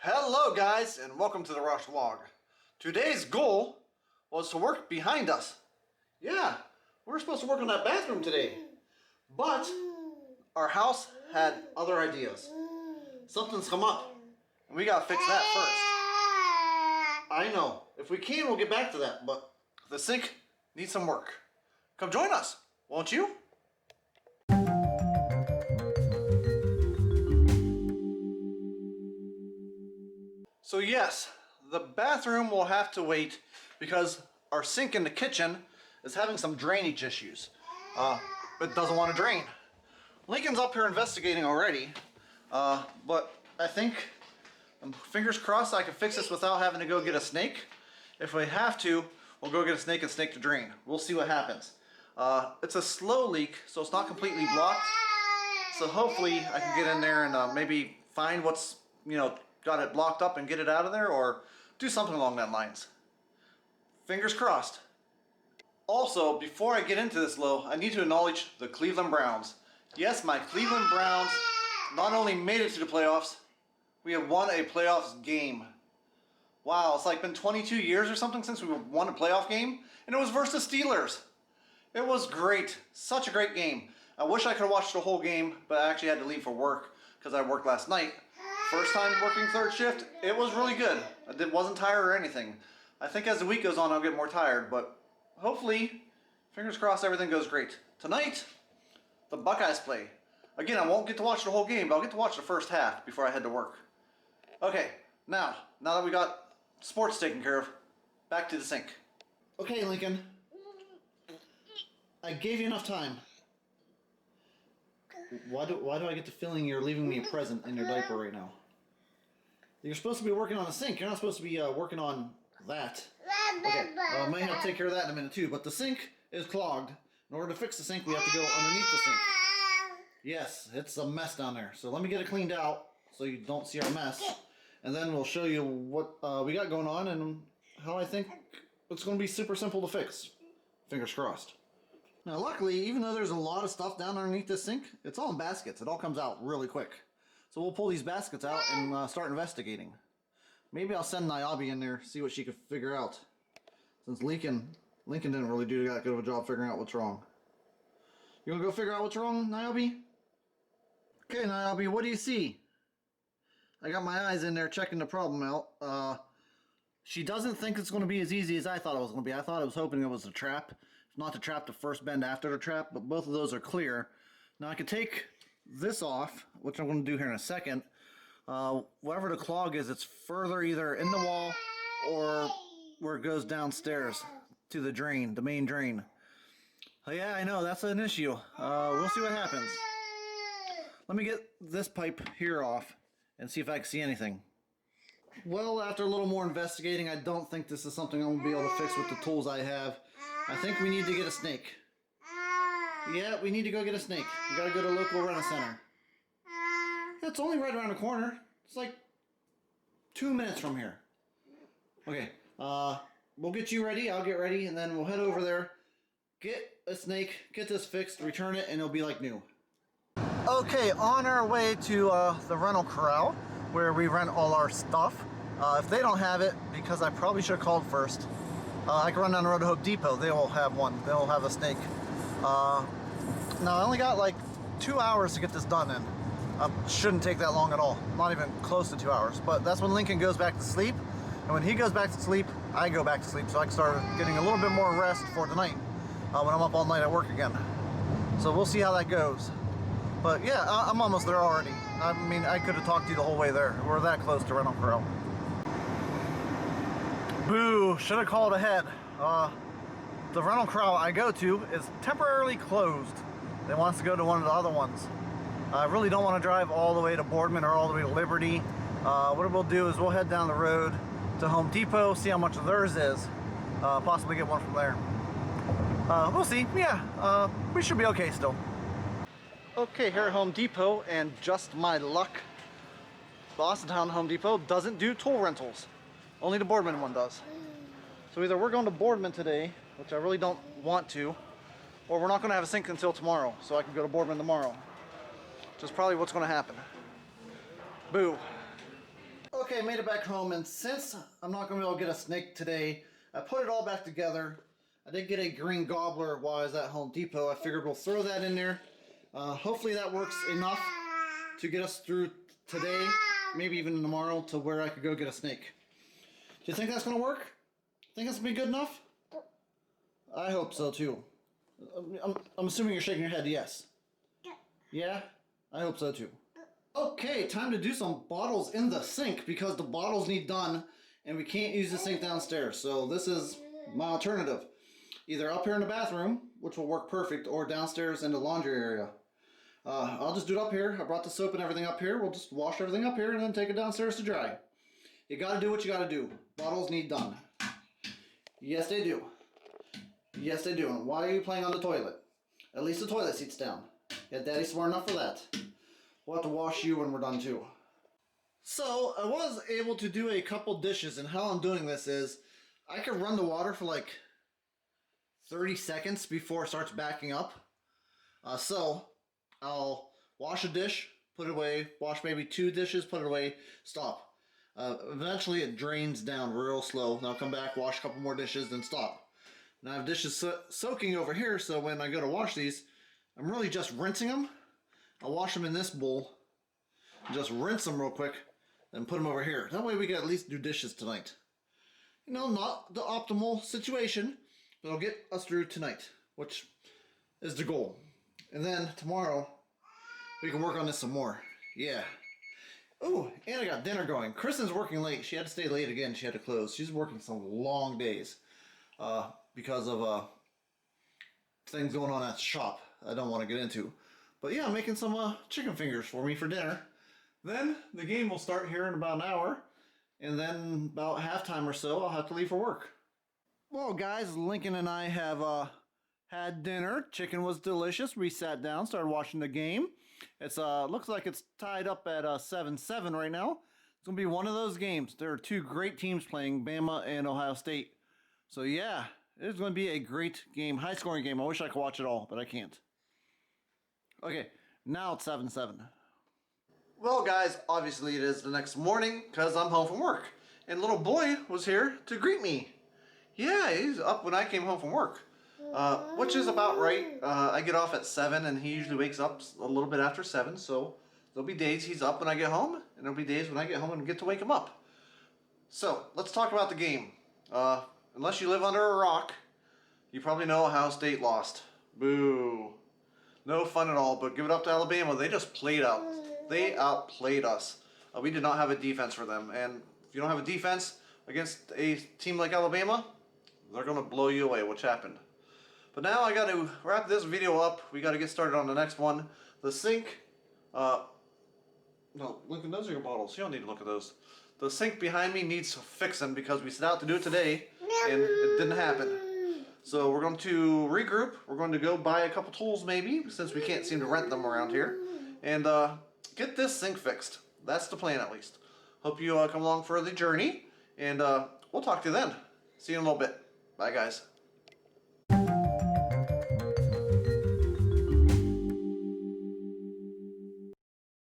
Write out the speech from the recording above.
Hello guys, and welcome to the Rush Vlog. Today's goal was to work behind us. Yeah, we were supposed to work on that bathroom today, but our house had other ideas. Something's come up, and we gotta fix that first. I know, if we can we'll get back to that, but the sink needs some work. Come join us, won't you? So yes, the bathroom will have to wait because our sink in the kitchen is having some drainage issues. It doesn't want to drain. Lincoln's up here investigating already, but I think, fingers crossed, I can fix this without having to go get a snake. If we have to, we'll go get a snake and snake to drain. We'll see what happens. It's a slow leak, so it's not completely blocked. So hopefully I can get in there and maybe find what's, got it blocked up and get it out of there, or do something along that lines. Fingers crossed. Also, before I get into this I need to acknowledge the Cleveland Browns. Yes, my Cleveland Browns not only made it to the playoffs, we have won a playoffs game. Wow, it's like been 22 years or something since we won a playoff game, and it was versus Steelers. It was great, such a great game. I wish I could have watched the whole game, but I actually had to leave for work because I worked last night. First time working third shift, it was really good. I wasn't tired or anything. I think as the week goes on I'll get more tired, but hopefully, fingers crossed, everything goes great. Tonight, the Buckeyes play. Again, I won't get to watch the whole game, but I'll get to watch the first half before I head to work. Okay, now that we got sports taken care of, back to the sink. Okay, Lincoln. I gave you enough time. Why do I get the feeling you're leaving me a present in your diaper right now? You're supposed to be working on the sink. You're not supposed to be working on that. Okay, I might have to take care of that in a minute too. But the sink is clogged. In order to fix the sink, we have to go underneath the sink. Yes, it's a mess down there. So let me get it cleaned out so you don't see our mess. And then we'll show you what we got going on and how I think it's going to be super simple to fix. Fingers crossed. Now luckily, even though there's a lot of stuff down underneath this sink, it's all in baskets. It all comes out really quick. So we'll pull these baskets out and start investigating. Maybe I'll send Niobe in there, see what she could figure out. Since Lincoln didn't really do that good of a job figuring out what's wrong. You wanna go figure out what's wrong, Niobe? Okay, Niobe, what do you see? I got my eyes in there checking the problem out. She doesn't think it's going to be as easy as I thought it was going to be. I thought I was hoping it was a trap. Not to trap the first bend after the trap, but both of those are clear. Now I could take this off, which I'm going to do here in a second. Wherever the clog is, it's further either in the wall or where it goes downstairs to the drain, the main drain. Yeah, I know, that's an issue. We'll see what happens. Let me get this pipe here off and see if I can see anything. Well, after a little more investigating, I don't think this is something I'm going to be able to fix with the tools I have. I think we need to get a snake. Yeah, we need to go get a snake. We gotta go to a local rent-a-center. It's only right around the corner. It's like 2 minutes from here. Okay, we'll get you ready, I'll get ready, and then we'll head over there, get a snake, get this fixed, return it, and it'll be like new. Okay, on our way to the rental corral, where we rent all our stuff. If they don't have it, because I probably should have called first, I can run down the road to Home Depot. They will have one. They'll have a snake. Now I only got like 2 hours to get this done in. Shouldn't take that long at all. Not even close to 2 hours. But that's when Lincoln goes back to sleep. And when he goes back to sleep, I go back to sleep. So I can start getting a little bit more rest for tonight when I'm up all night at work again. So we'll see how that goes. But yeah, I'm almost there already. I mean, I could have talked to you the whole way there. We're that close to rental corral. Boo, should have called ahead. The rental corral I go to is temporarily closed. They want us to go to one of the other ones. I really don't want to drive all the way to Boardman or all the way to Liberty. What we'll do is we'll head down the road to Home Depot, see how much theirs is, possibly get one from there. We'll see. Yeah, we should be okay still. Okay, here at Home Depot, and just my luck, Bostontown Home Depot doesn't do tool rentals. Only the Boardman one does. So either we're going to Boardman today, which I really don't want to, or we're not going to have a sink until tomorrow, so I can go to Boardman tomorrow. Which is probably what's going to happen. Boo. Okay, I made it back home, and since I'm not going to be able to get a snake today, I put it all back together. I did get a green gobbler while I was at Home Depot. I figured we'll throw that in there. Hopefully that works enough to get us through today, maybe even tomorrow, to where I could go get a snake. Do you think that's going to work? Think that's going to be good enough? I hope so, too. I'm assuming you're shaking your head yes. Yeah? I hope so, too. Okay, time to do some bottles in the sink because the bottles need done and we can't use the sink downstairs. So this is my alternative. Either up here in the bathroom, which will work perfect, or downstairs in the laundry area. I'll just do it up here. I brought the soap and everything up here. We'll just wash everything up here and then take it downstairs to dry. You gotta do what you gotta do. Bottles need done. Yes, they do. Yes, they do. And why are you playing on the toilet? At least the toilet seat's down. Yeah, Daddy's smart enough for that. We'll have to wash you when we're done too. So, I was able to do a couple dishes, and how I'm doing this is, I could run the water for like 30 seconds before it starts backing up. So, I'll wash a dish, put it away, wash maybe 2 dishes, put it away, stop. Eventually it drains down real slow. Then I'll come back, wash a couple more dishes, then stop. Now I have dishes soaking over here, so when I go to wash these, I'm really just rinsing them. I'll wash them in this bowl, just rinse them real quick, then put them over here. That way we can at least do dishes tonight. You know, not the optimal situation, but it'll get us through tonight, which is the goal. And then tomorrow, we can work on this some more. Yeah. Oh, and I got dinner going. Kristen's working late. She had to stay late again. She had to close. She's working some long days because of things going on at the shop I don't want to get into. But yeah, I'm making some chicken fingers for me for dinner. Then the game will start here in about an hour. And then about halftime or so, I'll have to leave for work. Well, guys, Lincoln and I have had dinner. Chicken was delicious. We sat down, started watching the game. It's looks like it's tied up at 7-7 right now. It's going to be one of those games. There are 2 great teams playing, Bama and Ohio State. So yeah, it's going to be a great game, high-scoring game. I wish I could watch it all, but I can't. Okay, now it's 7-7. Well, guys, obviously it is the next morning because I'm home from work. And little boy was here to greet me. Yeah, he's up when I came home from work. Which is about right. I get off at 7 and he usually wakes up a little bit after 7. So there'll be days he's up when I get home. And there'll be days when I get home and get to wake him up. So let's talk about the game. Unless you live under a rock, you probably know Ohio State lost. Boo. No fun at all, but give it up to Alabama. They just played out. They outplayed us. We did not have a defense for them. And if you don't have a defense against a team like Alabama, they're going to blow you away, which happened. But now I got to wrap this video up. We got to get started on the next one. The sink. No, Lincoln, those are your bottles. You don't need to look at those. The sink behind me needs fixing because we set out to do it today and it didn't happen. So we're going to regroup. We're going to go buy a couple tools maybe, since we can't seem to rent them around here, and get this sink fixed. That's the plan, at least. Hope you come along for the journey, and we'll talk to you then. See you in a little bit. Bye, guys.